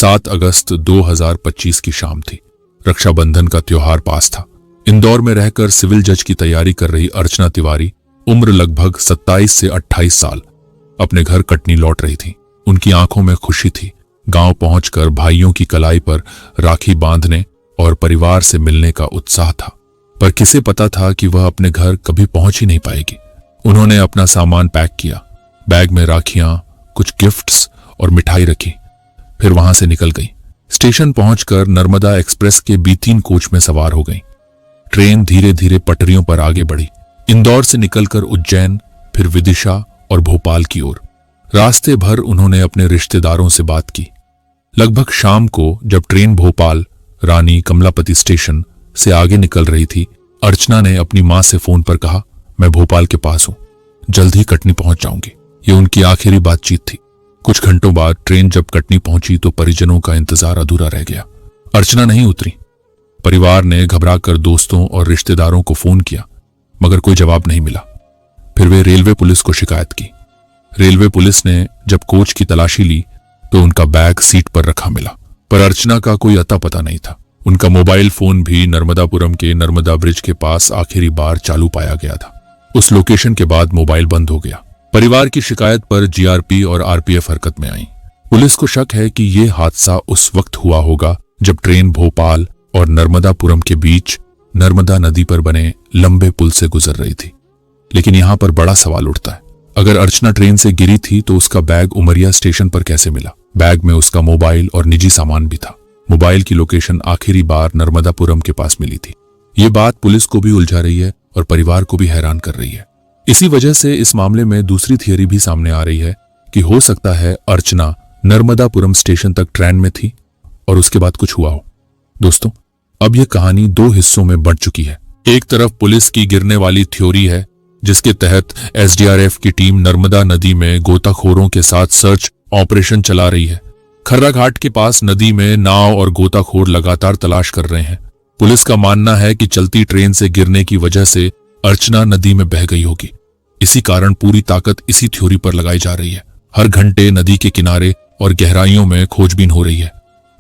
7 अगस्त 2025 की शाम थी। रक्षाबंधन का त्योहार पास था। इंदौर में रहकर सिविल जज की तैयारी कर रही अर्चना तिवारी, उम्र लगभग 27 से 28 साल, अपने घर कटनी लौट रही थी। उनकी आंखों में खुशी थी। गांव पहुंचकर भाइयों की कलाई पर राखी बांधने और परिवार से मिलने का उत्साह था, पर किसे पता था कि वह अपने घर कभी पहुंच ही नहीं पाएगी। उन्होंने अपना सामान पैक किया, बैग में राखियां, कुछ गिफ्ट्स और मिठाई रखी, फिर वहां से निकल गई। स्टेशन पहुंचकर नर्मदा एक्सप्रेस के B3 कोच में सवार हो गई। ट्रेन धीरे धीरे पटरियों पर आगे बढ़ी, इंदौर से निकलकर उज्जैन, फिर विदिशा और भोपाल की ओर। रास्ते भर उन्होंने अपने रिश्तेदारों से बात की। लगभग शाम को जब ट्रेन भोपाल रानी कमलापति स्टेशन से आगे निकल रही थी, अर्चना ने अपनी मां से फोन पर कहा, मैं भोपाल के पास हूं, जल्द ही कटनी पहुंच जाऊंगी। ये उनकी आखिरी बातचीत थी। कुछ घंटों बाद ट्रेन जब कटनी पहुंची तो परिजनों का इंतजार अधूरा रह गया। अर्चना नहीं उतरी। परिवार ने घबराकर दोस्तों और रिश्तेदारों को फोन किया, मगर कोई जवाब नहीं मिला। फिर वे रेलवे पुलिस को शिकायत की। रेलवे पुलिस ने जब कोच की तलाशी ली तो उनका बैग सीट पर रखा मिला, पर अर्चना का कोई अता पता नहीं था। उनका मोबाइल फोन भी नर्मदापुरम के नर्मदा ब्रिज के पास आखिरी बार चालू पाया गया था। उस लोकेशन के बाद मोबाइल बंद हो गया। परिवार की शिकायत पर GRP और RPF हरकत में आई। पुलिस को शक है कि यह हादसा उस वक्त हुआ होगा जब ट्रेन भोपाल और नर्मदापुरम के बीच नर्मदा नदी पर बने लंबे पुल से गुजर रही थी। लेकिन यहां पर बड़ा सवाल उठता है, अगर अर्चना ट्रेन से गिरी थी तो उसका बैग उमरिया स्टेशन पर कैसे मिला? बैग में उसका मोबाइल और निजी सामान भी था। मोबाइल की लोकेशन आखिरी बार नर्मदापुरम के पास मिली थी। ये बात पुलिस को भी उलझा रही है और परिवार को भी हैरान कर रही है। इसी वजह से इस मामले में दूसरी थियरी भी सामने आ रही है कि हो सकता है अर्चना नर्मदापुरम स्टेशन तक ट्रेन में थी और उसके बाद कुछ हुआ हो। दोस्तों, अब यह कहानी 2 हिस्सों में बढ़ चुकी है। एक तरफ पुलिस की गिरने वाली थ्योरी है, जिसके तहत SDRF की टीम नर्मदा नदी में गोताखोरों के साथ सर्च ऑपरेशन चला रही है। खर्रा घाट के पास नदी में नाव और गोताखोर लगातार तलाश कर रहे हैं। पुलिस का मानना है कि चलती ट्रेन से गिरने की वजह से अर्चना नदी में बह गई होगी। इसी कारण पूरी ताकत इसी थ्योरी पर लगाई जा रही है। हर घंटे नदी के किनारे और गहराइयों में खोजबीन हो रही है।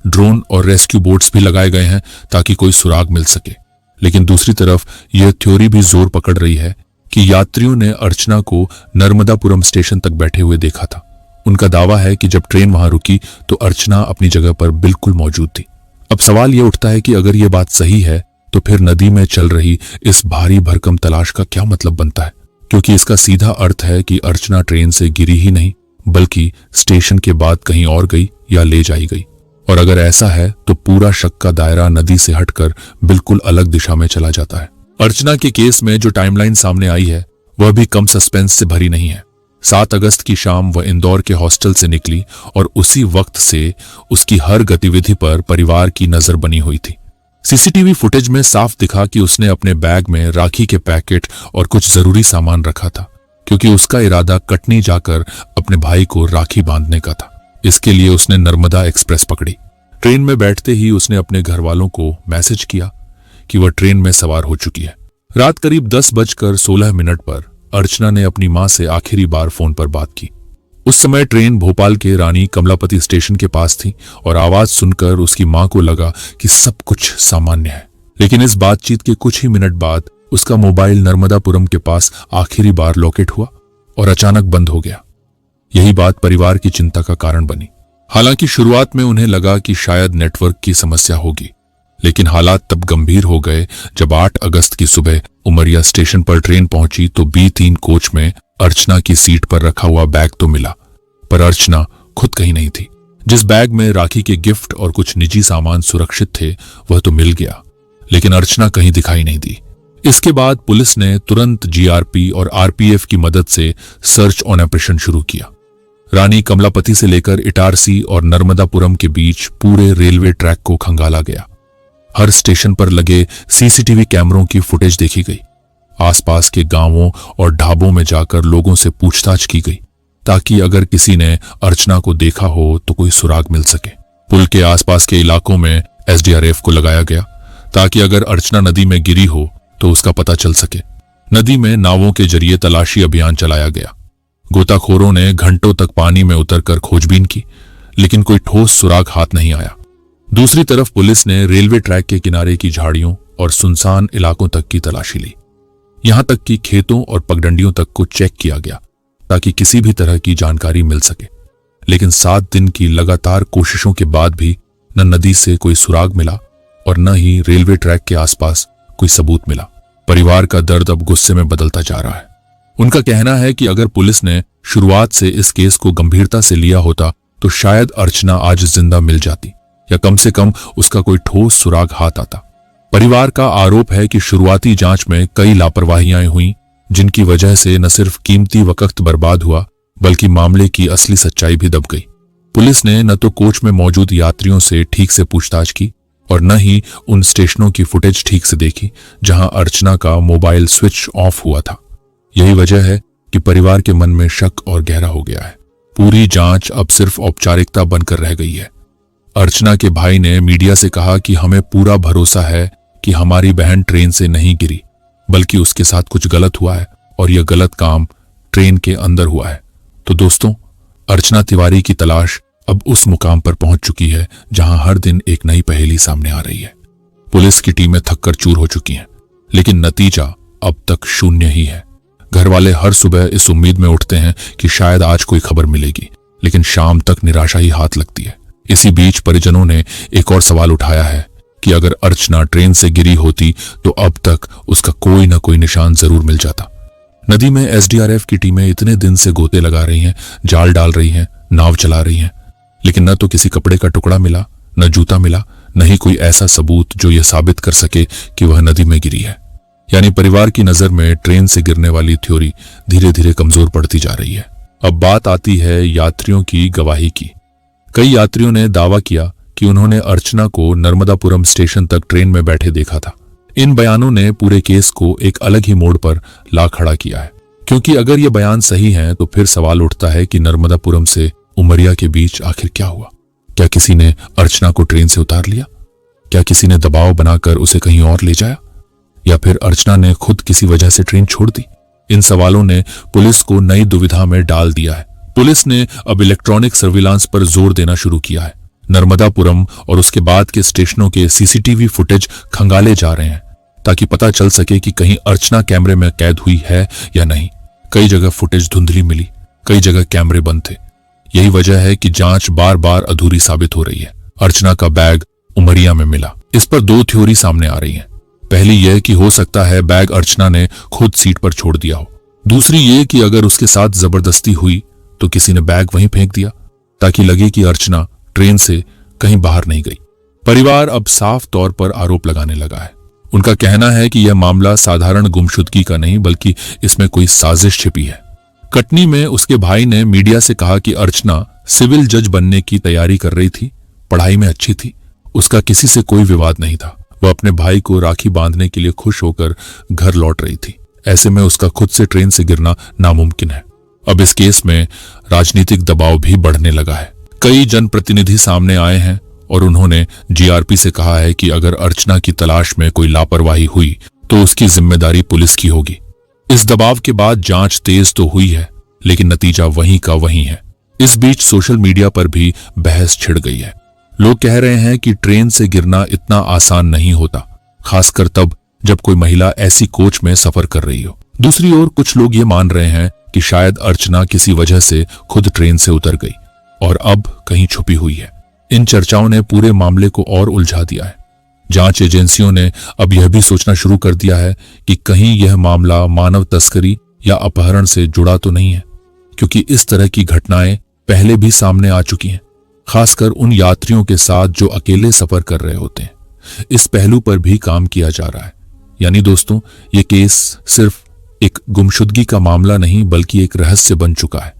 ड्रोन और रेस्क्यू बोट्स भी लगाए गए हैं ताकि कोई सुराग मिल सके। लेकिन दूसरी तरफ यह थ्योरी भी जोर पकड़ रही है कि यात्रियों ने अर्चना को नर्मदापुरम स्टेशन तक बैठे हुए देखा था। उनका दावा है कि जब ट्रेन वहां रुकी तो अर्चना अपनी जगह पर बिल्कुल मौजूद थी। अब सवाल यह उठता है कि अगर यह बात सही है तो फिर नदी में चल रही इस भारी भरकम तलाश का क्या मतलब बनता है? क्योंकि इसका सीधा अर्थ है कि अर्चना ट्रेन से गिरी ही नहीं, बल्कि स्टेशन के बाद कहीं और गई या ले जाई गई। और अगर ऐसा है तो पूरा शक का दायरा नदी से हटकर बिल्कुल अलग दिशा में चला जाता है। अर्चना के केस में जो टाइमलाइन सामने आई है वह भी कम सस्पेंस से भरी नहीं है। 7 अगस्त की शाम वह इंदौर के हॉस्टल से निकली और उसी वक्त से उसकी हर गतिविधि पर परिवार की नजर बनी हुई थी। CCTV फुटेज में साफ दिखा कि उसने अपने बैग में राखी के पैकेट और कुछ जरूरी सामान रखा था, क्योंकि उसका इरादा कटनी जाकर अपने भाई को राखी बांधने का था। इसके लिए उसने नर्मदा एक्सप्रेस पकड़ी। ट्रेन में बैठते ही उसने अपने घर वालों को मैसेज किया कि वह ट्रेन में सवार हो चुकी है। रात करीब 10:16 पर अर्चना ने अपनी मां से आखिरी बार फोन पर बात की। उस समय ट्रेन भोपाल के रानी कमलापति स्टेशन के पास थी और आवाज सुनकर उसकी मां को लगा कि सब कुछ सामान्य है। लेकिन इस बातचीत के कुछ ही मिनट बाद उसका मोबाइल नर्मदापुरम के पास आखिरी बार लोकेट हुआ और अचानक बंद हो गया। यही बात परिवार की चिंता का कारण बनी। हालांकि शुरुआत में उन्हें लगा कि शायद नेटवर्क की समस्या होगी, लेकिन हालात तब गंभीर हो गए जब 8 अगस्त की सुबह उमरिया स्टेशन पर ट्रेन पहुंची तो B3 कोच में अर्चना की सीट पर रखा हुआ बैग तो मिला, पर अर्चना खुद कहीं नहीं थी। जिस बैग में राखी के गिफ्ट और कुछ निजी सामान सुरक्षित थे वह तो मिल गया, लेकिन अर्चना कहीं दिखाई नहीं दी। इसके बाद पुलिस ने तुरंत GRP और RPF की मदद से सर्च ऑपरेशन शुरू किया। रानी कमलापति से लेकर इटारसी और नर्मदापुरम के बीच पूरे रेलवे ट्रैक को खंगाला गया। हर स्टेशन पर लगे CCTV कैमरों की फुटेज देखी गई। आसपास के गांवों और ढाबों में जाकर लोगों से पूछताछ की गई, ताकि अगर किसी ने अर्चना को देखा हो तो कोई सुराग मिल सके। पुल के आसपास के इलाकों में SDRF को लगाया गया, ताकि अगर अर्चना नदी में गिरी हो तो उसका पता चल सके। नदी में नावों के जरिए तलाशी अभियान चलाया गया। गोताखोरों ने घंटों तक पानी में उतरकर खोजबीन की, लेकिन कोई ठोस सुराग हाथ नहीं आया। दूसरी तरफ पुलिस ने रेलवे ट्रैक के किनारे की झाड़ियों और सुनसान इलाकों तक की तलाशी ली। यहां तक कि खेतों और पगडंडियों तक को चेक किया गया ताकि किसी भी तरह की जानकारी मिल सके। लेकिन 7 दिन की लगातार कोशिशों के बाद भी न नदी से कोई सुराग मिला और न ही रेलवे ट्रैक के आसपास कोई सबूत मिला। परिवार का दर्द अब गुस्से में बदलता जा रहा है। उनका कहना है कि अगर पुलिस ने शुरुआत से इस केस को गंभीरता से लिया होता तो शायद अर्चना आज जिंदा मिल जाती या कम से कम उसका कोई ठोस सुराग हाथ आता। परिवार का आरोप है कि शुरुआती जांच में कई लापरवाहियां हुई, जिनकी वजह से न सिर्फ कीमती वक्त बर्बाद हुआ बल्कि मामले की असली सच्चाई भी दब गई। पुलिस ने न तो कोच में मौजूद यात्रियों से ठीक से पूछताछ की और न ही उन स्टेशनों की फुटेज ठीक से देखी जहां अर्चना का मोबाइल स्विच ऑफ हुआ था। यही वजह है कि परिवार के मन में शक और गहरा हो गया है। पूरी जांच अब सिर्फ औपचारिकता बनकर रह गई है। अर्चना के भाई ने मीडिया से कहा कि हमें पूरा भरोसा है कि हमारी बहन ट्रेन से नहीं गिरी, बल्कि उसके साथ कुछ गलत हुआ है और यह गलत काम ट्रेन के अंदर हुआ है। तो दोस्तों, अर्चना तिवारी की तलाश अब उस मुकाम पर पहुंच चुकी है जहां हर दिन एक नई पहेली सामने आ रही है। पुलिस की टीमें थककर चूर हो चुकी हैं, लेकिन नतीजा अब तक शून्य ही है। घर वाले हर सुबह इस उम्मीद में उठते हैं कि शायद आज कोई खबर मिलेगी, लेकिन शाम तक निराशा ही हाथ लगती है। इसी बीच परिजनों ने एक और सवाल उठाया है कि अगर अर्चना ट्रेन से गिरी होती तो अब तक उसका कोई न कोई निशान जरूर मिल जाता। नदी में एसडीआरएफ की टीमें इतने दिन से गोते लगा रही हैं, जाल डाल रही हैं, नाव चला रही हैं, लेकिन न तो किसी कपड़े का टुकड़ा मिला, न जूता मिला, न ही कोई ऐसा सबूत जो यह साबित कर सके कि वह नदी में गिरी है। यानी परिवार की नजर में ट्रेन से गिरने वाली थ्योरी धीरे धीरे कमजोर पड़ती जा रही है। अब बात आती है यात्रियों की गवाही की। कई यात्रियों ने दावा किया कि उन्होंने अर्चना को नर्मदापुरम स्टेशन तक ट्रेन में बैठे देखा था। इन बयानों ने पूरे केस को एक अलग ही मोड़ पर ला खड़ा किया है, क्योंकि अगर ये बयान सही हैं तो फिर सवाल उठता है कि नर्मदापुरम से उमरिया के बीच आखिर क्या हुआ। क्या किसी ने अर्चना को ट्रेन से उतार लिया? क्या किसी ने दबाव बनाकर उसे कहीं और ले जाया, या फिर अर्चना ने खुद किसी वजह से ट्रेन छोड़ दी? इन सवालों ने पुलिस को नई दुविधा में डाल दिया है। पुलिस ने अब इलेक्ट्रॉनिक सर्विलांस पर जोर देना शुरू किया है। नर्मदापुरम और उसके बाद के स्टेशनों के सीसीटीवी फुटेज खंगाले जा रहे हैं ताकि पता चल सके कि कहीं अर्चना कैमरे में कैद हुई है या नहीं। कई जगह फुटेज धुंधली मिली, कई जगह कैमरे बंद थे। यही वजह है कि जांच बार बार अधूरी साबित हो रही है। अर्चना का बैग उमरिया में मिला। इस पर 2 थ्योरी सामने आ रही हैं। पहली यह कि हो सकता है बैग अर्चना ने खुद सीट पर छोड़ दिया हो। दूसरी ये कि अगर उसके साथ जबरदस्ती हुई तो किसी ने बैग वहीं फेंक दिया ताकि लगे कि अर्चना ट्रेन से कहीं बाहर नहीं गई। परिवार अब साफ तौर पर आरोप लगाने लगा है। उनका कहना है कि यह मामला साधारण गुमशुदगी का नहीं बल्कि इसमें कोई साजिश छिपी है। कटनी में उसके भाई ने मीडिया से कहा कि अर्चना सिविल जज बनने की तैयारी कर रही थी, पढ़ाई में अच्छी थी, उसका किसी से कोई विवाद नहीं था। वह अपने भाई को राखी बांधने के लिए खुश होकर घर लौट रही थी। ऐसे में उसका खुद से ट्रेन से गिरना नामुमकिन है। अब इस केस में राजनीतिक दबाव भी बढ़ने लगा है। कई जनप्रतिनिधि सामने आए हैं और उन्होंने जीआरपी से कहा है कि अगर अर्चना की तलाश में कोई लापरवाही हुई तो उसकी जिम्मेदारी पुलिस की होगी। इस दबाव के बाद जांच तेज तो हुई है, लेकिन नतीजा वहीं का वहीं है। इस बीच सोशल मीडिया पर भी बहस छिड़ गई है। लोग कह रहे हैं कि ट्रेन से गिरना इतना आसान नहीं होता, खासकर तब जब कोई महिला ऐसी कोच में सफर कर रही हो। दूसरी ओर कुछ लोग ये मान रहे हैं कि शायद अर्चना किसी वजह से खुद ट्रेन से उतर गई और अब कहीं छुपी हुई है। इन चर्चाओं ने पूरे मामले को और उलझा दिया है। जांच एजेंसियों ने अब यह भी सोचना शुरू कर दिया है कि कहीं यह मामला मानव तस्करी या अपहरण से जुड़ा तो नहीं है, क्योंकि इस तरह की घटनाएं पहले भी सामने आ चुकी हैं, खासकर उन यात्रियों के साथ जो अकेले सफर कर रहे होते हैं। इस पहलू पर भी काम किया जा रहा है। यानी दोस्तों, ये केस सिर्फ एक गुमशुदगी का मामला नहीं बल्कि एक रहस्य बन चुका है,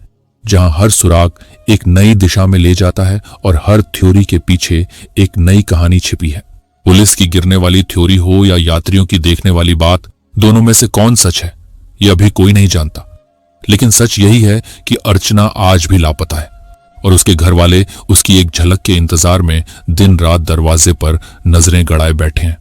जहां हर सुराग एक नई दिशा में ले जाता है और हर थ्योरी के पीछे एक नई कहानी छिपी है। पुलिस की गिरने वाली थ्योरी हो या यात्रियों की देखने वाली बात, दोनों में से कौन सच है ये अभी कोई नहीं जानता। लेकिन सच यही है कि अर्चना आज भी लापता है और उसके घर वाले उसकी एक झलक के इंतजार में दिन रात दरवाजे पर नजरें गड़ाए बैठे हैं।